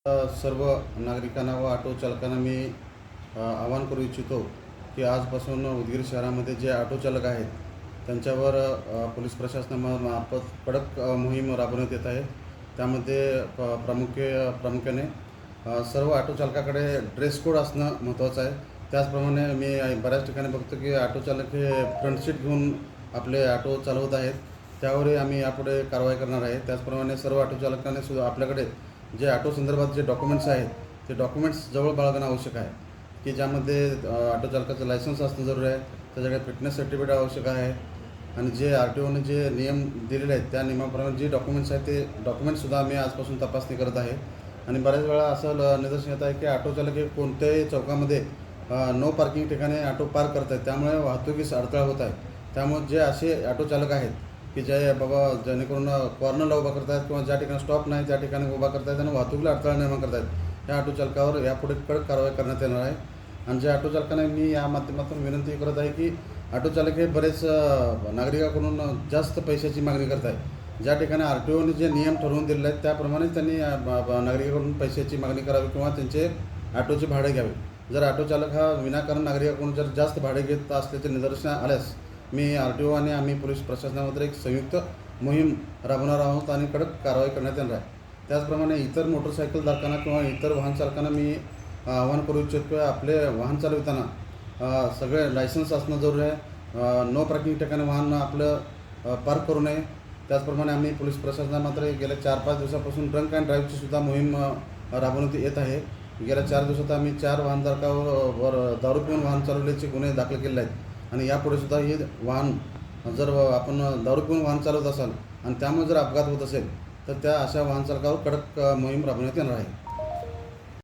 सर्व नागरिकांना व ऑटो चालकांना मी आवाहन करू इच्छितो की आजपासून उदगीर शहरामध्ये जे ऑटो चालक आहेत त्यांच्यावर पोलीस प्रशासनामार्फत कडक मोहीम राबवण्यात येत आहे. त्यामध्ये प्रामुख्याने सर्व ऑटो चालकाकडे ड्रेस कोड असणं महत्त्वाचं आहे. त्याचप्रमाणे मी बऱ्याच ठिकाणी बघतो की ऑटो चालक हे फ्रंट सीट घेऊन आपले ऑटो चालवत आहेत. त्यावरही आम्ही यापुढे कारवाई करणार आहे. त्याचप्रमाणे सर्व ऑटो चालकांनी सुद्धा आपल्याकडे जे ऑटो संदर्भात जे डॉक्युमेंट्स आहेत ते डॉक्युमेंट्स जवळ बाळगणं आवश्यक आहे, की ज्यामध्ये ऑटो चालकाचं लायसन्स असणं जरुरी आहे, त्याच्याकडे फिटनेस सर्टिफिकेट आवश्यक आहे आणि जे RTOने जे नियम दिलेले आहेत त्या नियमाप्रमाणे जे डॉक्युमेंट्स आहेत ते डॉक्युमेंट्ससुद्धा आम्ही आजपासून तपासणी करत आहे. आणि बऱ्याच वेळा असं निदर्शन येत आहे की ऑटो चालक हे कोणत्याही चौकामध्ये नो पार्किंग ठिकाणी ऑटो पार्क करत आहेत. त्यामुळे वाहतुकीस अडथळा होत आहे. त्यामुळे जे असे ऑटो चालक आहेत की जे बाबा जेणेकरून कॉर्नरला उभा करतात किंवा ज्या ठिकाणी स्टॉप नाही त्या ठिकाणी उभा करतायत आणि वाहतुकीला अडथळा निर्माण करतायत, ह्या ऑटो चालकावर यापुढे कडक कारवाई करण्यात येणार आहे. आणि ज्या ऑटो चालकांना मी या माध्यमातून विनंती करत आहे की ऑटो चालक हे बरेच नागरिकांकडून जास्त पैशाची मागणी करत आहे. ज्या ठिकाणी RTOने जे नियम ठरवून दिलेले आहेत त्याप्रमाणे त्यांनी नागरिकांकडून पैशाची मागणी करावी किंवा त्यांचे ऑटोचे भाडे घ्यावे. जर ऑटो चालक हा विनाकारण नागरिकांकडून जर जास्त भाडे घेत असल्याचे निदर्शनास आल्यास मी RTO आणि आम्ही पोलीस प्रशासनामध्ये एक संयुक्त मोहीम राबवणार आहोत आणि कडक कारवाई करण्यात येणार आहे. त्याचप्रमाणे इतर मोटरसायकल धारकांना किंवा इतर वाहन चालकांना मी आवाहन करू इच्छितो की आपले वाहन चालवताना सगळे लायसन्स असणं जरुरी आहे. नो पार्किंग ठिकाणी वाहन आपलं पार्क करू नये. त्याचप्रमाणे आम्ही पोलीस प्रशासनामात्र गेल्या 4-5 दिवसापासून ड्रंक अँड ड्राईव्हची सुद्धा मोहीम राबवण्यात येत आहे. गेल्या 4 दिवसात आम्ही 4 वाहनधारकावर दारू पिऊन वाहन चालवल्याचे गुन्हे दाखल केले आहेत. आणि यापुढे सुद्धा हे वाहन जर आपण दारू पिऊन वाहन चालवत असाल आणि त्यामुळे जर अपघात होत असेल तर त्या अशा वाहन चालकावर कडक मोहीम राबवण्यात येणार आहे.